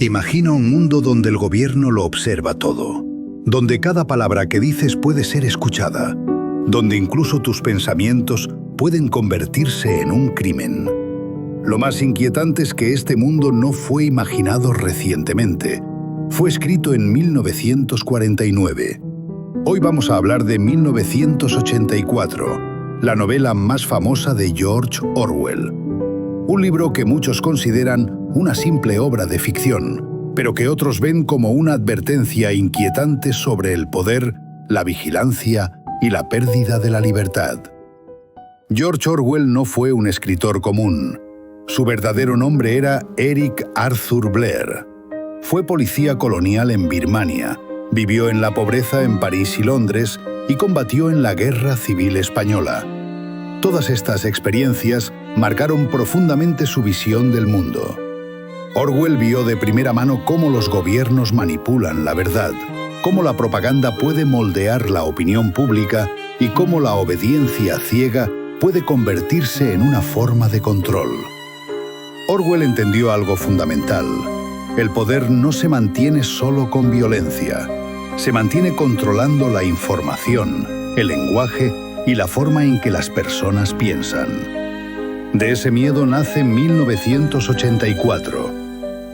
Imagina un mundo donde el gobierno lo observa todo, donde cada palabra que dices puede ser escuchada, donde incluso tus pensamientos pueden convertirse en un crimen. Lo más inquietante es que este mundo no fue imaginado recientemente. Fue escrito en 1949. Hoy vamos a hablar de 1984, la novela más famosa de George Orwell. Un libro que muchos consideran una simple obra de ficción, pero que otros ven como una advertencia inquietante sobre el poder, la vigilancia y la pérdida de la libertad. George Orwell no fue un escritor común. Su verdadero nombre era Eric Arthur Blair. Fue policía colonial en Birmania, vivió en la pobreza en París y Londres y combatió en la Guerra Civil Española. Todas estas experiencias marcaron profundamente su visión del mundo. Orwell vio de primera mano cómo los gobiernos manipulan la verdad, cómo la propaganda puede moldear la opinión pública y cómo la obediencia ciega puede convertirse en una forma de control. Orwell entendió algo fundamental. El poder no se mantiene solo con violencia. Se mantiene controlando la información, el lenguaje y la forma en que las personas piensan. De ese miedo nace 1984.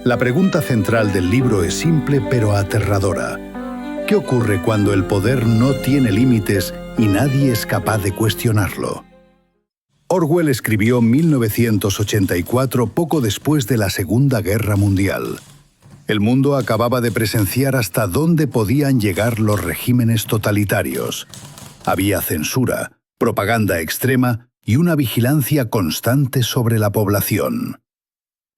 La pregunta central del libro es simple pero aterradora. ¿Qué ocurre cuando el poder no tiene límites y nadie es capaz de cuestionarlo? Orwell escribió 1984 poco después de la Segunda Guerra Mundial. El mundo acababa de presenciar hasta dónde podían llegar los regímenes totalitarios. Había censura, propaganda extrema y una vigilancia constante sobre la población.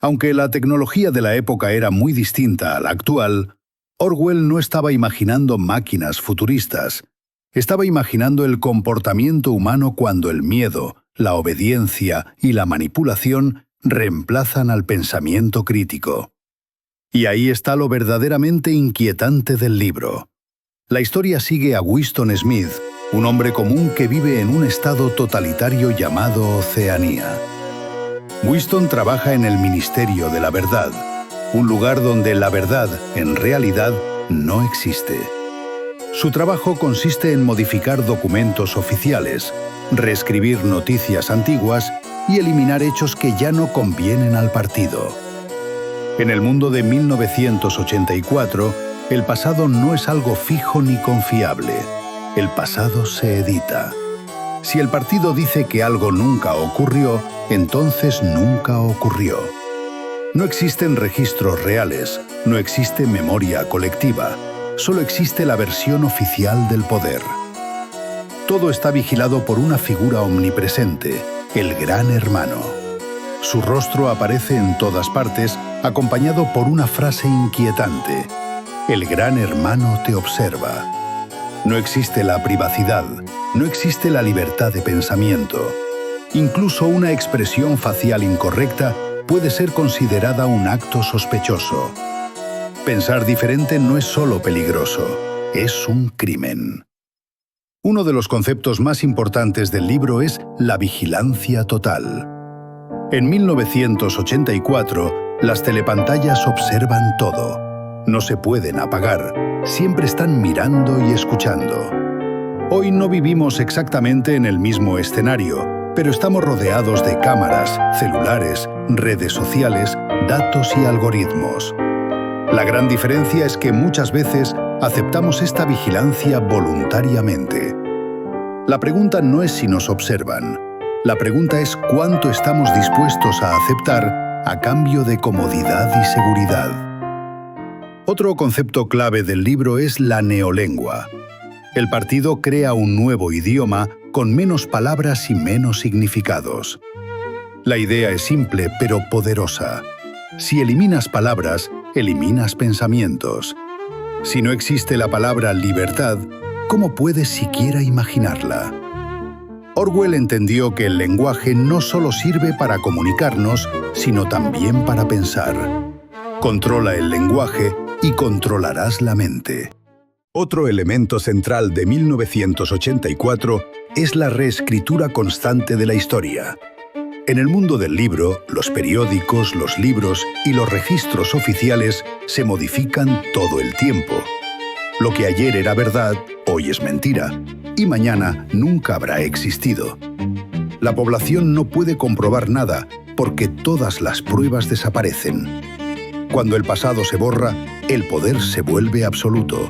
Aunque la tecnología de la época era muy distinta a la actual, Orwell no estaba imaginando máquinas futuristas. Estaba imaginando el comportamiento humano cuando el miedo, la obediencia y la manipulación reemplazan al pensamiento crítico. Y ahí está lo verdaderamente inquietante del libro. La historia sigue a Winston Smith, un hombre común que vive en un estado totalitario llamado Oceanía. Winston trabaja en el Ministerio de la Verdad, un lugar donde la verdad, en realidad, no existe. Su trabajo consiste en modificar documentos oficiales, reescribir noticias antiguas y eliminar hechos que ya no convienen al partido. En el mundo de 1984, el pasado no es algo fijo ni confiable. El pasado se edita. Si el partido dice que algo nunca ocurrió, entonces nunca ocurrió. No existen registros reales, no existe memoria colectiva, solo existe la versión oficial del poder. Todo está vigilado por una figura omnipresente, el Gran Hermano. Su rostro aparece en todas partes, acompañado por una frase inquietante: el Gran Hermano te observa. No existe la privacidad, no existe la libertad de pensamiento. Incluso una expresión facial incorrecta puede ser considerada un acto sospechoso. Pensar diferente no es solo peligroso, es un crimen. Uno de los conceptos más importantes del libro es la vigilancia total. En 1984, las telepantallas observan todo. No se pueden apagar, siempre están mirando y escuchando. Hoy no vivimos exactamente en el mismo escenario, pero estamos rodeados de cámaras, celulares, redes sociales, datos y algoritmos. La gran diferencia es que muchas veces aceptamos esta vigilancia voluntariamente. La pregunta no es si nos observan. La pregunta es cuánto estamos dispuestos a aceptar a cambio de comodidad y seguridad. Otro concepto clave del libro es la neolengua. El partido crea un nuevo idioma con menos palabras y menos significados. La idea es simple pero poderosa. Si eliminas palabras, eliminas pensamientos. Si no existe la palabra libertad, ¿cómo puedes siquiera imaginarla? Orwell entendió que el lenguaje no solo sirve para comunicarnos, sino también para pensar. Controla el lenguaje y controlarás la mente. Otro elemento central de 1984 es la reescritura constante de la historia. En el mundo del libro, los periódicos, los libros y los registros oficiales se modifican todo el tiempo. Lo que ayer era verdad, hoy es mentira, y mañana nunca habrá existido. La población no puede comprobar nada porque todas las pruebas desaparecen. Cuando el pasado se borra, el poder se vuelve absoluto.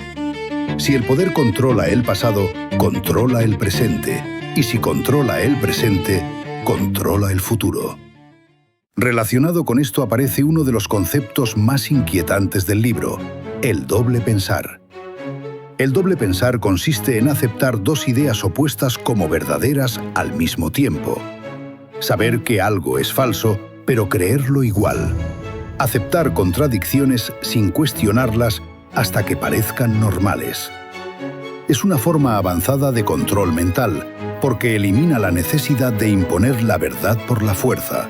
Si el poder controla el pasado, controla el presente. Y si controla el presente, controla el futuro. Relacionado con esto aparece uno de los conceptos más inquietantes del libro, el doble pensar. El doble pensar consiste en aceptar dos ideas opuestas como verdaderas al mismo tiempo. Saber que algo es falso, pero creerlo igual. Aceptar contradicciones sin cuestionarlas hasta que parezcan normales. Es una forma avanzada de control mental, porque elimina la necesidad de imponer la verdad por la fuerza.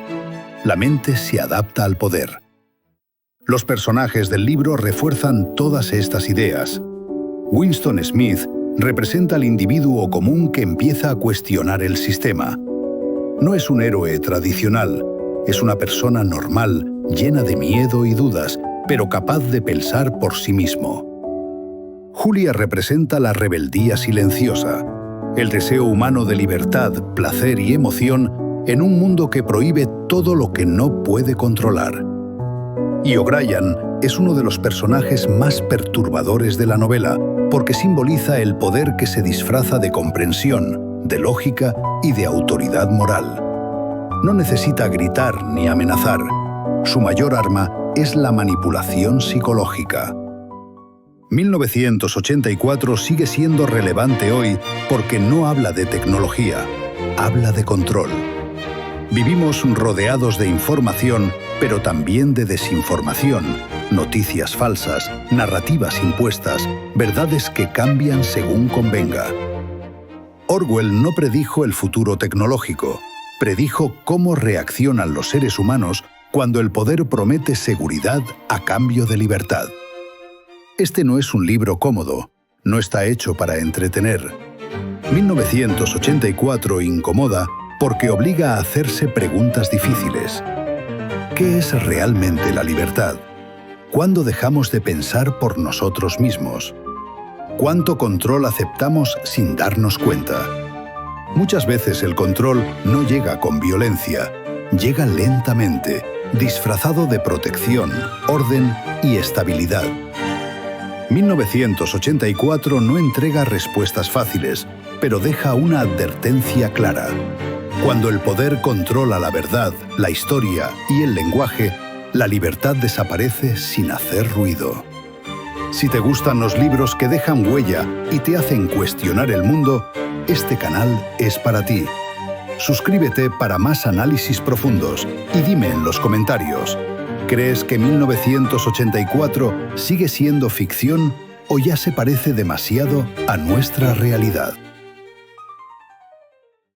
La mente se adapta al poder. Los personajes del libro refuerzan todas estas ideas. Winston Smith representa al individuo común que empieza a cuestionar el sistema. No es un héroe tradicional, es una persona normal, llena de miedo y dudas, pero capaz de pensar por sí mismo. Julia representa la rebeldía silenciosa, el deseo humano de libertad, placer y emoción en un mundo que prohíbe todo lo que no puede controlar. Y O'Brien es uno de los personajes más perturbadores de la novela, porque simboliza el poder que se disfraza de comprensión, de lógica y de autoridad moral. No necesita gritar ni amenazar. Su mayor arma es la manipulación psicológica. 1984 sigue siendo relevante hoy porque no habla de tecnología, habla de control. Vivimos rodeados de información, pero también de desinformación, noticias falsas, narrativas impuestas, verdades que cambian según convenga. Orwell no predijo el futuro tecnológico, predijo cómo reaccionan los seres humanos cuando el poder promete seguridad a cambio de libertad. Este no es un libro cómodo, no está hecho para entretener. 1984 incomoda porque obliga a hacerse preguntas difíciles. ¿Qué es realmente la libertad? ¿Cuándo dejamos de pensar por nosotros mismos? ¿Cuánto control aceptamos sin darnos cuenta? Muchas veces el control no llega con violencia, llega lentamente, disfrazado de protección, orden y estabilidad. 1984 no entrega respuestas fáciles, pero deja una advertencia clara. Cuando el poder controla la verdad, la historia y el lenguaje, la libertad desaparece sin hacer ruido. Si te gustan los libros que dejan huella y te hacen cuestionar el mundo, este canal es para ti. Suscríbete para más análisis profundos y dime en los comentarios, ¿crees que 1984 sigue siendo ficción o ya se parece demasiado a nuestra realidad?